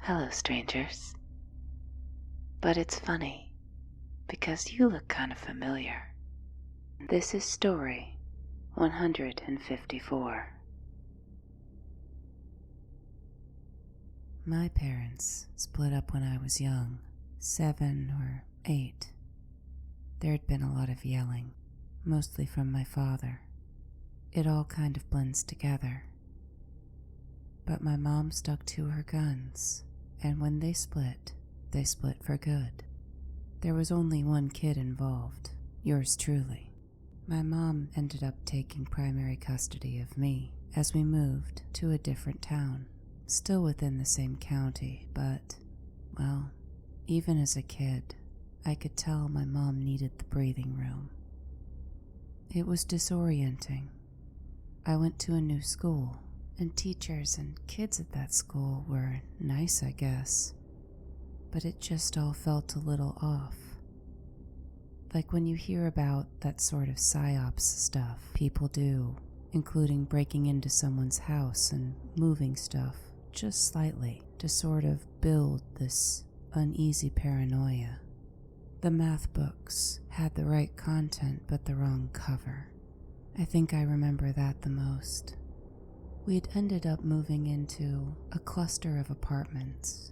Hello, strangers. But it's funny, because you look kind of familiar. This is story 154. My parents split up when I was young, 7 or 8. There'd been a lot of yelling, mostly from my father. It all kind of blends together. But my mom stuck to her guns, and when they split for good. There was only one kid involved, yours truly. My mom ended up taking primary custody of me as we moved to a different town, still within the same county, but, well, even as a kid, I could tell my mom needed the breathing room. It was disorienting. I went to a new school, and teachers and kids at that school were nice, I guess. But it just all felt a little off. Like when you hear about that sort of psyops stuff people do, including breaking into someone's house and moving stuff just slightly to sort of build this uneasy paranoia. The math books had the right content but the wrong cover. I think I remember that the most. We'd ended up moving into a cluster of apartments.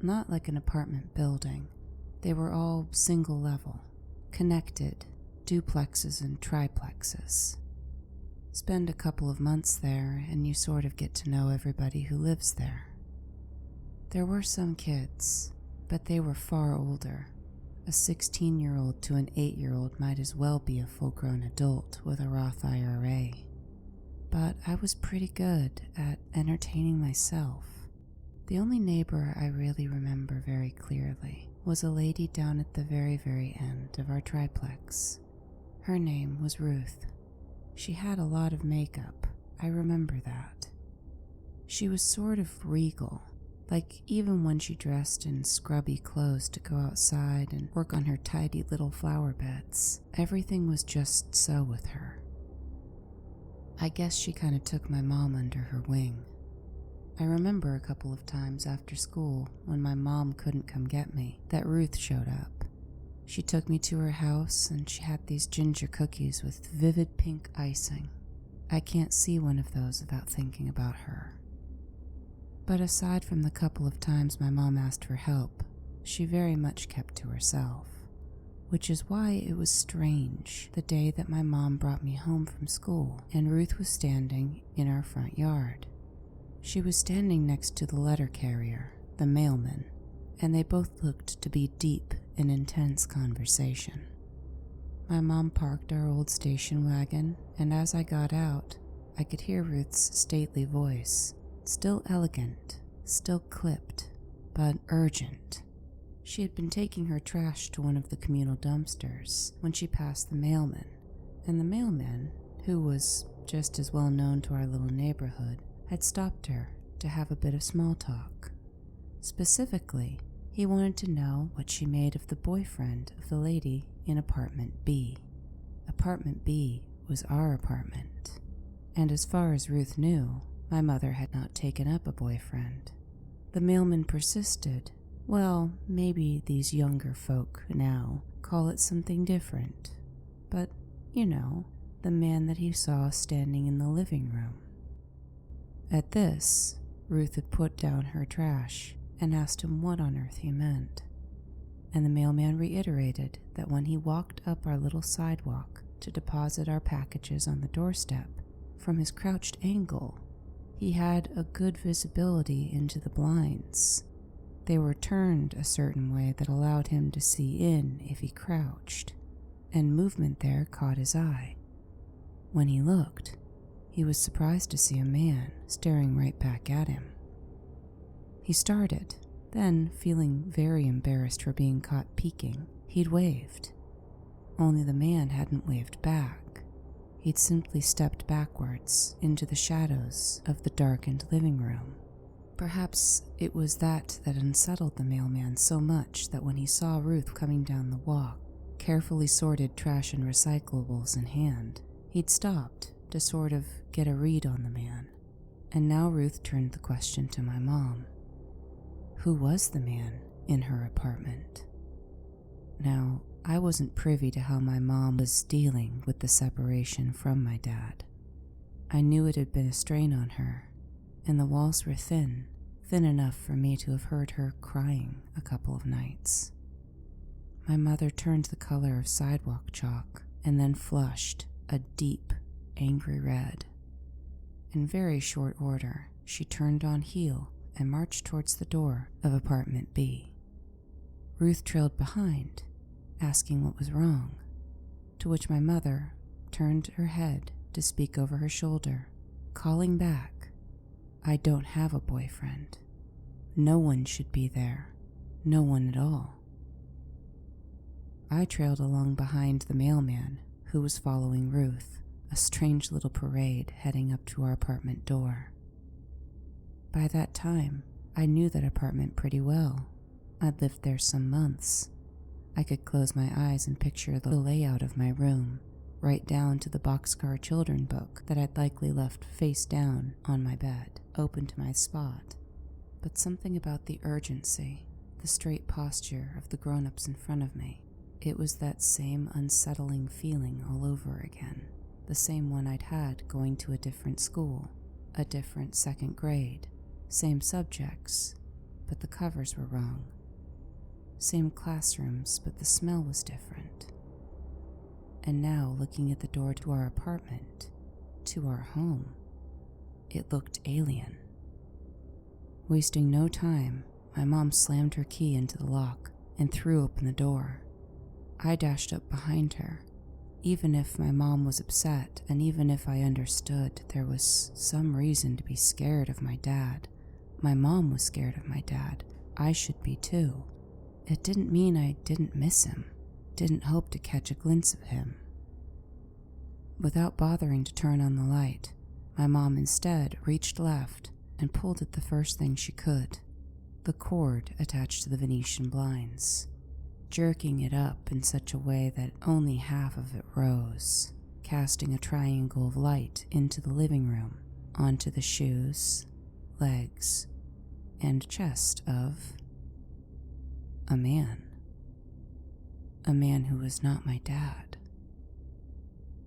Not like an apartment building. They were all single level, connected, duplexes and triplexes. Spend a couple of months there and you sort of get to know everybody who lives there. There were some kids, but they were far older. A 16-year-old to an 8-year-old might as well be a full-grown adult with a Roth IRA. But I was pretty good at entertaining myself. The only neighbor I really remember very clearly was a lady down at the very end of our triplex. Her name was Ruth. She had a lot of makeup, I remember that. She was sort of regal, like even when she dressed in scrubby clothes to go outside and work on her tidy little flower beds, everything was just so with her. I guess she kind of took my mom under her wing. I remember a couple of times after school, when my mom couldn't come get me, that Ruth showed up. She took me to her house and she had these ginger cookies with vivid pink icing. I can't see one of those without thinking about her. But aside from the couple of times my mom asked for help, she very much kept to herself. Which is why it was strange the day that my mom brought me home from school and Ruth was standing in our front yard. She was standing next to the letter carrier, the mailman, and they both looked to be deep in intense conversation. My mom parked our old station wagon, and as I got out, I could hear Ruth's stately voice, still elegant, still clipped, but urgent. She had been taking her trash to one of the communal dumpsters when she passed the mailman, and the mailman, who was just as well known to our little neighborhood, had stopped her to have a bit of small talk. Specifically, he wanted to know what she made of the boyfriend of the lady in apartment B. Apartment B was our apartment, and as far as Ruth knew, my mother had not taken up a boyfriend. The mailman persisted. Well, maybe these younger folk now call it something different, but, you know, the man that he saw standing in the living room. At this, Ruth had put down her trash and asked him what on earth he meant, and the mailman reiterated that when he walked up our little sidewalk to deposit our packages on the doorstep, from his crouched angle, he had a good visibility into the blinds. They were turned a certain way that allowed him to see in if he crouched, and movement there caught his eye. When he looked, he was surprised to see a man staring right back at him. He started, then, feeling very embarrassed for being caught peeking, he'd waved. Only the man hadn't waved back. He'd simply stepped backwards into the shadows of the darkened living room. Perhaps it was that unsettled the mailman so much that when he saw Ruth coming down the walk, carefully sorted trash and recyclables in hand, he'd stopped to sort of get a read on the man. And now Ruth turned the question to my mom. Who was the man in her apartment? Now, I wasn't privy to how my mom was dealing with the separation from my dad. I knew it had been a strain on her, and the walls were thin enough for me to have heard her crying a couple of nights. My mother turned the color of sidewalk chalk and then flushed a deep, angry red. In very short order, she turned on heel and marched towards the door of apartment B. Ruth trailed behind, asking what was wrong, to which my mother turned her head to speak over her shoulder, calling back, "I don't have a boyfriend. No one should be there. No one at all." I trailed along behind the mailman, who was following Ruth, a strange little parade heading up to our apartment door. By that time, I knew that apartment pretty well. I'd lived there some months. I could close my eyes and picture the layout of my room, right down to the boxcar children book that I'd likely left face down on my bed, open to my spot. But something about the urgency, the straight posture of the grown-ups in front of me, it was that same unsettling feeling all over again, the same one I'd had going to a different school, a different second grade, same subjects, but the covers were wrong. Same classrooms, but the smell was different. And now, looking at the door to our apartment, to our home, it looked alien. Wasting no time, my mom slammed her key into the lock and threw open the door. I dashed up behind her. Even if my mom was upset, and even if I understood there was some reason to be scared of my dad, my mom was scared of my dad, I should be too. It didn't mean I didn't miss him, didn't hope to catch a glimpse of him. Without bothering to turn on the light, my mom instead reached left and pulled at the first thing she could, the cord attached to the Venetian blinds, jerking it up in such a way that only half of it rose, casting a triangle of light into the living room, onto the shoes, legs, and chest of a man. A man who was not my dad.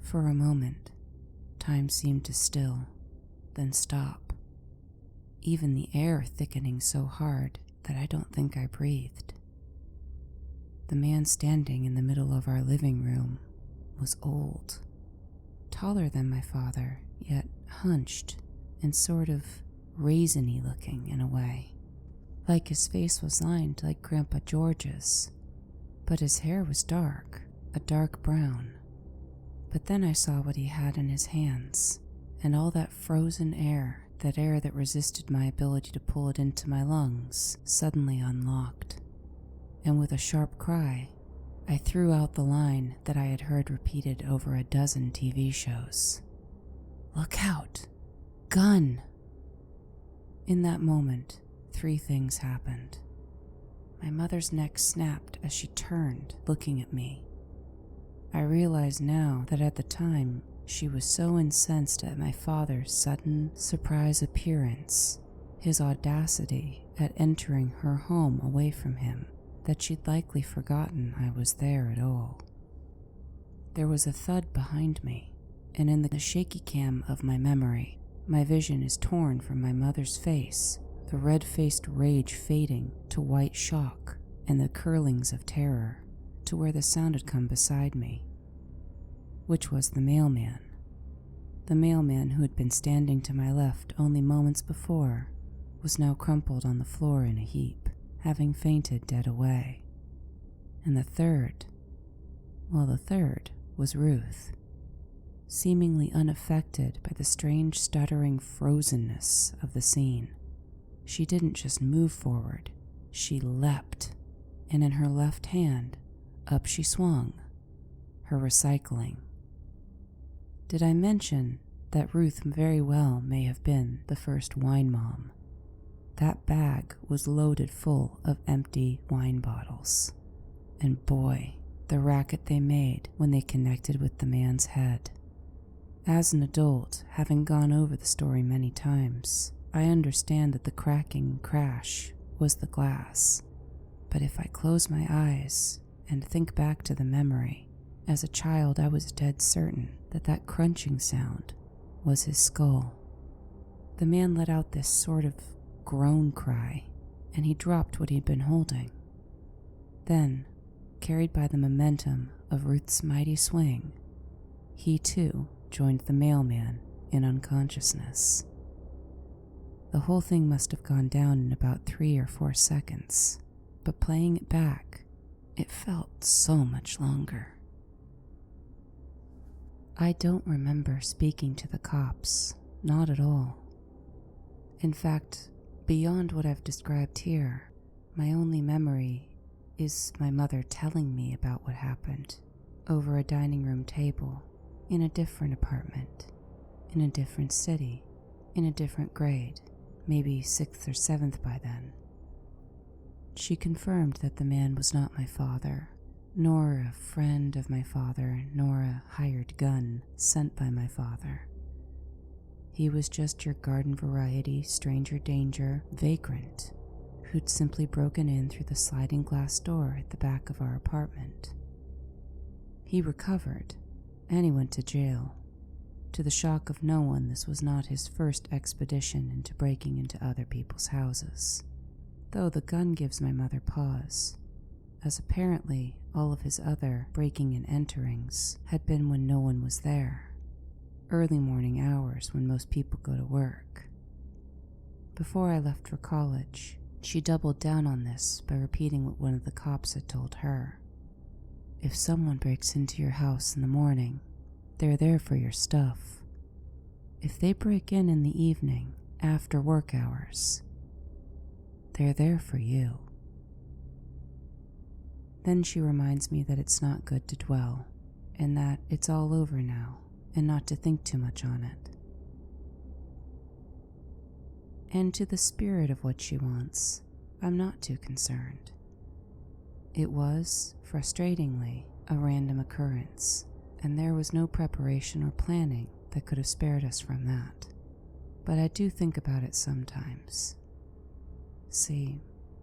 For a moment, time seemed to still, then stop, even the air thickening so hard that I don't think I breathed. The man standing in the middle of our living room was old, taller than my father, yet hunched and sort of raisiny looking in a way, like his face was lined like Grandpa George's, but his hair was dark, a dark brown. But then I saw what he had in his hands, and all that frozen air, that air that resisted my ability to pull it into my lungs, suddenly unlocked. And with a sharp cry, I threw out the line that I had heard repeated over a dozen TV shows. "Look out! Gun!" In that moment, 3 things happened. My mother's neck snapped as she turned, looking at me. I realize now that at the time, she was so incensed at my father's sudden, surprise appearance, his audacity at entering her home away from him, that she'd likely forgotten I was there at all. There was a thud behind me, and in the shaky cam of my memory, my vision is torn from my mother's face, the red-faced rage fading to white shock and the curlings of terror, to where the sound had come beside me, which was the mailman. The mailman who had been standing to my left only moments before was now crumpled on the floor in a heap, having fainted dead away. And the third was Ruth, seemingly unaffected by the strange stuttering frozenness of the scene. She didn't just move forward, she leapt, and in her left hand, up she swung, her recycling. Did I mention that Ruth very well may have been the first wine mom? That bag was loaded full of empty wine bottles. And boy, the racket they made when they connected with the man's head. As an adult, having gone over the story many times, I understand that the cracking crash was the glass, but if I close my eyes and think back to the memory, as a child I was dead certain that that crunching sound was his skull. The man let out this sort of groan cry, and he dropped what he'd been holding. Then, carried by the momentum of Ruth's mighty swing, he too joined the mailman in unconsciousness. The whole thing must have gone down in about 3 or 4 seconds, but playing it back, it felt so much longer. I don't remember speaking to the cops, not at all. In fact, beyond what I've described here, my only memory is my mother telling me about what happened over a dining room table in a different apartment, in a different city, in a different grade, maybe 6th or 7th by then. She confirmed that the man was not my father, nor a friend of my father, nor a hired gun sent by my father. He was just your garden variety stranger danger vagrant who'd simply broken in through the sliding glass door at the back of our apartment. He recovered, and he went to jail. To the shock of no one, this was not his first expedition into breaking into other people's houses, though the gun gives my mother pause, as apparently all of his other breaking and enterings had been when no one was there, early morning hours when most people go to work. Before I left for college, she doubled down on this by repeating what one of the cops had told her. If someone breaks into your house in the morning, they're there for your stuff. If they break in the evening, after work hours, they're there for you. Then she reminds me that it's not good to dwell, and that it's all over now, and not to think too much on it. And to the spirit of what she wants, I'm not too concerned. It was, frustratingly, a random occurrence, and there was no preparation or planning that could have spared us from that. But I do think about it sometimes. See,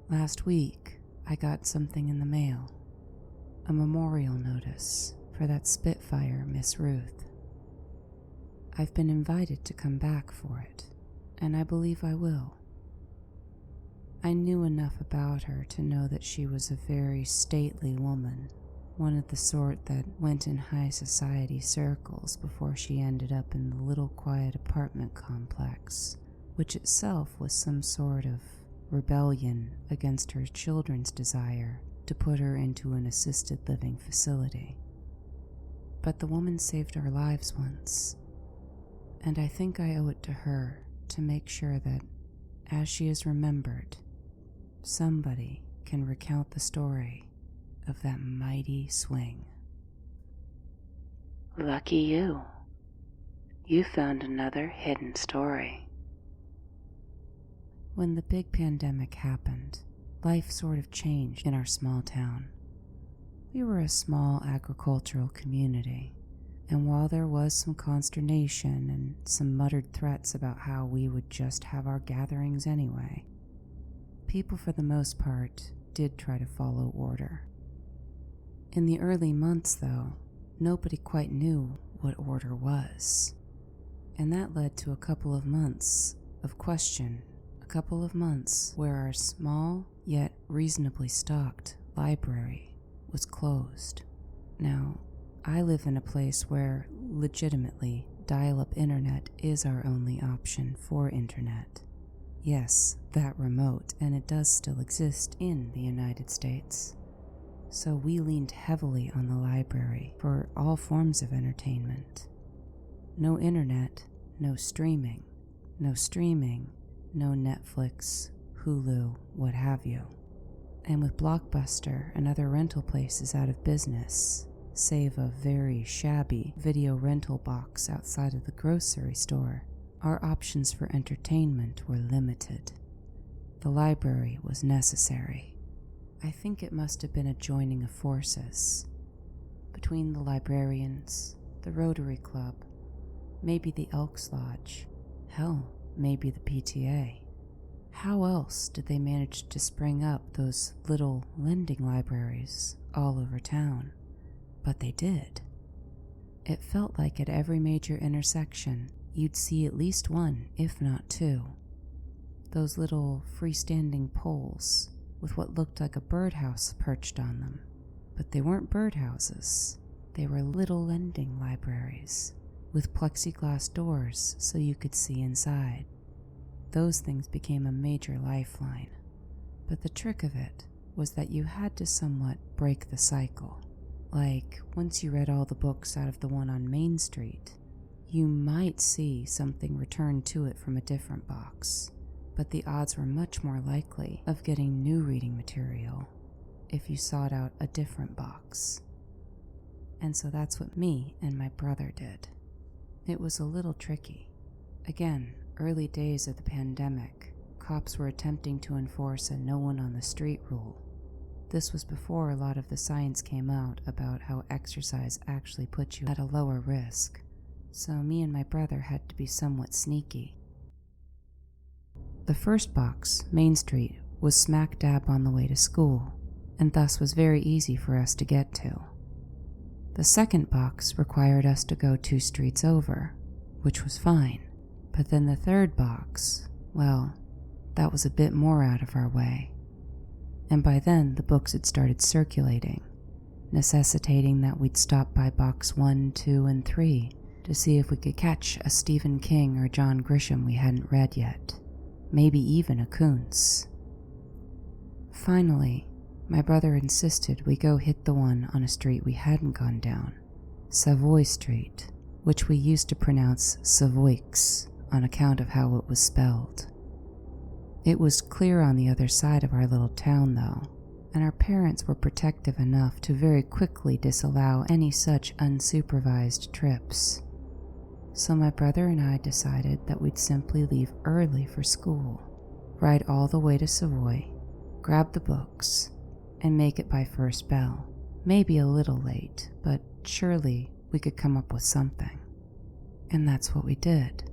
last week I got something in the mail, a memorial notice for that Spitfire Miss Ruth. I've been invited to come back for it, and I believe I will. I knew enough about her to know that she was a very stately woman, one of the sort that went in high society circles before she ended up in the little quiet apartment complex, which itself was some sort of rebellion against her children's desire to put her into an assisted living facility. But the woman saved our lives once, and I think I owe it to her to make sure that, as she is remembered, somebody can recount the story of that mighty swing. Lucky you. You found another hidden story. When the big pandemic happened, life sort of changed in our small town. We were a small agricultural community, and while there was some consternation and some muttered threats about how we would just have our gatherings anyway, people for the most part did try to follow order. In the early months, though, nobody quite knew what order was, and that led to a couple of months of question, a couple of months where our small yet reasonably stocked library was closed. Now, I live in a place where, legitimately, dial-up internet is our only option for internet. Yes, that remote, and it does still exist in the United States. So we leaned heavily on the library for all forms of entertainment. No internet, no streaming, no Netflix, Hulu, what have you. And with Blockbuster and other rental places out of business, save a very shabby video rental box outside of the grocery store, our options for entertainment were limited. The library was necessary. I think it must have been a joining of forces between the librarians, the Rotary Club, maybe the Elks Lodge, hell, maybe the PTA. How else did they manage to spring up those little lending libraries all over town? But they did. It felt like at every major intersection, you'd see at least one, if not two. Those little freestanding poles with what looked like a birdhouse perched on them. But they weren't birdhouses. They were little lending libraries with plexiglass doors so you could see inside. Those things became a major lifeline. But the trick of it was that you had to somewhat break the cycle. Like, once you read all the books out of the one on Main Street, you might see something returned to it from a different box, but the odds were much more likely of getting new reading material if you sought out a different box. And so that's what me and my brother did. It was a little tricky. Again, early days of the pandemic, cops were attempting to enforce a no one on the street rule. This was before a lot of the science came out about how exercise actually puts you at a lower risk, so me and my brother had to be somewhat sneaky. The first box, Main Street, was smack dab on the way to school, and thus was very easy for us to get to. The second box required us to go 2 streets over, which was fine, but then the third box, well, that was a bit more out of our way. And by then the books had started circulating, necessitating that we'd stop by box 1, 2, and 3 to see if we could catch a Stephen King or John Grisham we hadn't read yet, maybe even a Kuntz. Finally, my brother insisted we go hit the one on a street we hadn't gone down, Savoy Street, which we used to pronounce Savoix on account of how it was spelled. It was clear on the other side of our little town, though, and our parents were protective enough to very quickly disallow any such unsupervised trips. So my brother and I decided that we'd simply leave early for school, ride all the way to Savoy, grab the books, and make it by first bell. Maybe a little late, but surely we could come up with something. And that's what we did.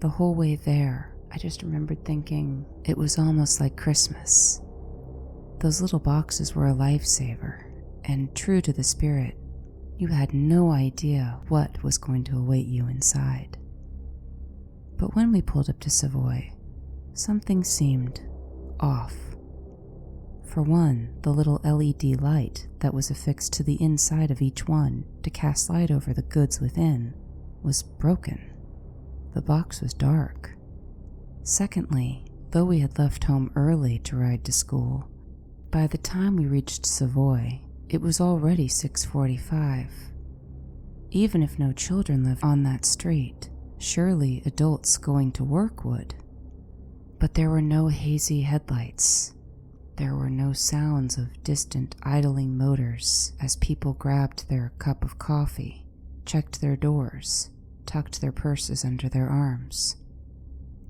The whole way there, I just remembered thinking it was almost like Christmas. Those little boxes were a lifesaver, and true to the spirit, you had no idea what was going to await you inside. But when we pulled up to Savoy, something seemed off. For one, the little LED light that was affixed to the inside of each one to cast light over the goods within was broken. The box was dark. Secondly, though we had left home early to ride to school, by the time we reached Savoy, it was already 6:45. Even if no children lived on that street, surely adults going to work would. But there were no hazy headlights. There were no sounds of distant idling motors as people grabbed their cup of coffee, checked their doors, tucked their purses under their arms.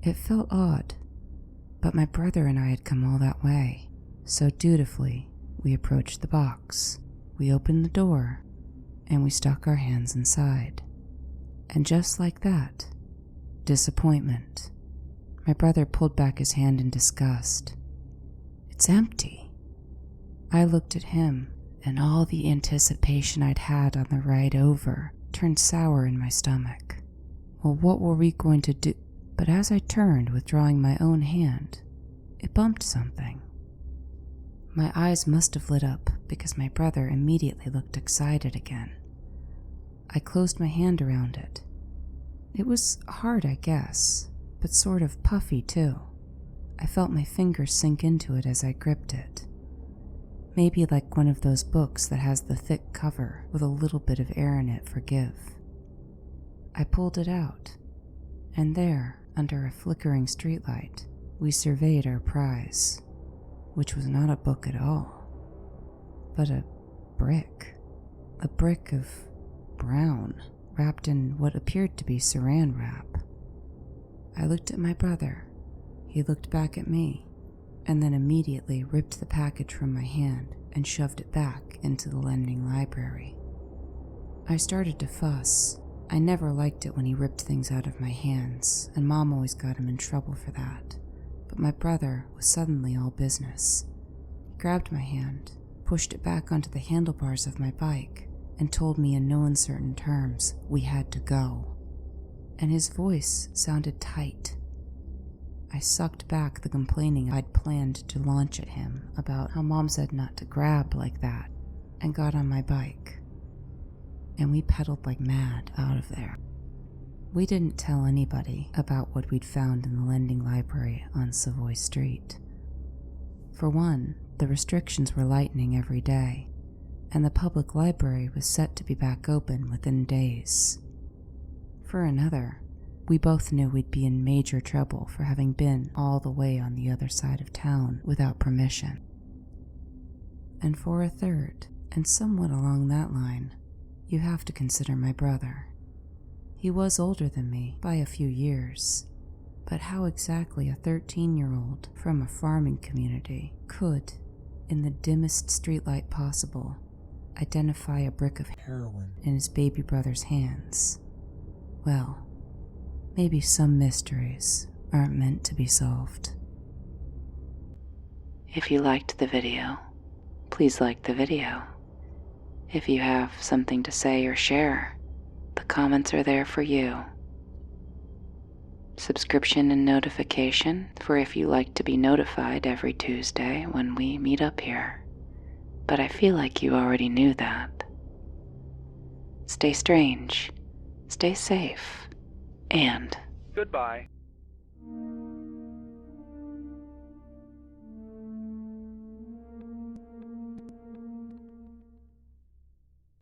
It felt odd, but my brother and I had come all that way, so dutifully we approached the box. We opened the door, and we stuck our hands inside. And just like that, disappointment. My brother pulled back his hand in disgust. It's empty. I looked at him, and all the anticipation I'd had on the ride over turned sour in my stomach. Well, what were we going to do? But as I turned, withdrawing my own hand, it bumped something. My eyes must have lit up because my brother immediately looked excited again. I closed my hand around it. It was hard, I guess, but sort of puffy too. I felt my fingers sink into it as I gripped it. Maybe like one of those books that has the thick cover with a little bit of air in it for give. I pulled it out, and there, under a flickering streetlight, we surveyed our prize, which was not a book at all, but a brick of brown, wrapped in what appeared to be saran wrap. I looked at my brother, he looked back at me, and then immediately ripped the package from my hand and shoved it back into the lending library. I started to fuss. I never liked it when he ripped things out of my hands, and Mom always got him in trouble for that. but my brother was suddenly all business. He grabbed my hand, pushed it back onto the handlebars of my bike, and told me in no uncertain terms we had to go. And his voice sounded tight. I sucked back the complaining I'd planned to launch at him about how Mom said not to grab like that, and got on my bike. And we pedaled like mad out of there. We didn't tell anybody about what we'd found in the lending library on Savoy Street. For one, the restrictions were lightening every day, and the public library was set to be back open within days. For another, we both knew we'd be in major trouble for having been all the way on the other side of town without permission. And for a third, and somewhat along that line, you have to consider my brother. He was older than me by a few years, but how exactly a 13-year-old from a farming community could, in the dimmest streetlight possible, identify a brick of heroin in his baby brother's hands? Well, maybe some mysteries aren't meant to be solved. If you liked the video, please like the video. If you have something to say or share, the comments are there for you. Subscription and notification for if you like to be notified every Tuesday when we meet up here. But I feel like you already knew that. Stay strange, stay safe, and goodbye.